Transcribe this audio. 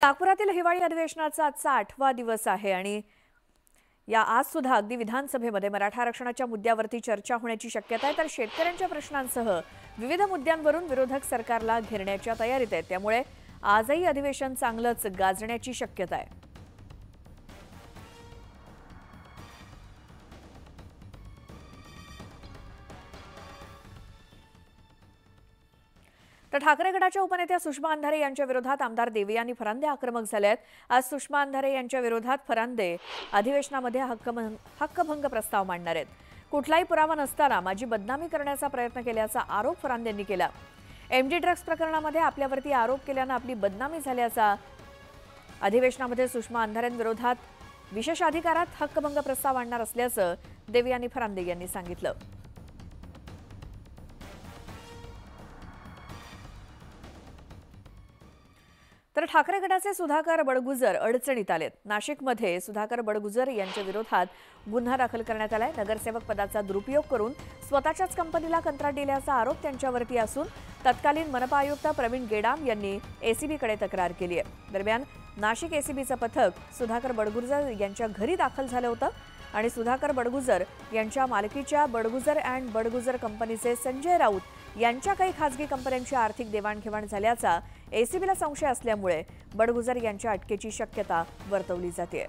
नागपुरातील हिवाळी अधिवेशनाचा आजचा 8वा दिवस आहे आणि आज सुद्धा अगदी विधानसभेमध्ये मराठा आरक्षणाच्या मुद्द्यावरती चर्चा होण्याची शक्यता आहे। तर शेतकऱ्यांच्या प्रश्नांसह विविध मुद्द्यांवरून विरोधक सरकारला घेरण्याच्या तयारीत आहेत। त्यामुळे आजही अधिवेशन चांगलंच गाजण्याची शक्यता आहे। तर ठाकरे गटाच्या उपनेत्या सुषमा अंधारे यांच्या विरोधात आमदार देवयानी फरांदे आक्रमक झाले आहेत। आज सुषमा अंधारे यांच्या विरोधात फरांदे अधिवेशनामध्ये हक्कभंग प्रस्ताव मांडणार आहेत। कुठलाही पुरावा नसताना माझी बदनामी करण्याचा प्रयत्न केल्याचा आरोप फरांदेंनी केला। एमडी ड्रग्स प्रकरणामध्ये आपल्यावरती आरोप केल्याने आपली बदनामी झाल्याचा अधिवेशनामध्ये सुषमा अंधारेंविरोधात विशेष अधिकारात हक्कभंग प्रस्ताव आणणार असल्याचं देवयानी फरांदे यांनी सांगितलं। तर ठाकरे गटाचे सुधाकर बडगुजर अडचणीत आलेत। नाशिकमध्ये सुधाकर बडगुजर यांच्या विरोधात गुन्हा दाखल करण्यात आलाय। नगरसेवक पदाचा दुरुपयोग करून स्वतःच्याच कंपनीला कंत्राट दिल्याचा आरोप त्यांच्यावरती असून तत्कालीन मनपा आयुक्त प्रवीण गेडाम यांनी एसीबीकडे तक्रार केली आहे। दरम्यान नाशिक एसीबीचं पथक सुधाकर बडगुजर यांच्या घरी दाखल झालं होतं आणि सुधाकर बडगुजर यांच्या मालकीच्या बडगुजर अँड बडगुजर कंपनीचे संजय राऊत यांच्या काही खासगी कंपन्यांची आर्थिक देवाणघेवाण झाल्याचा एसीबीला संशय असल्यामुळे बडगुजर यांच्या अटकेची शक्यता वर्तवली जाते।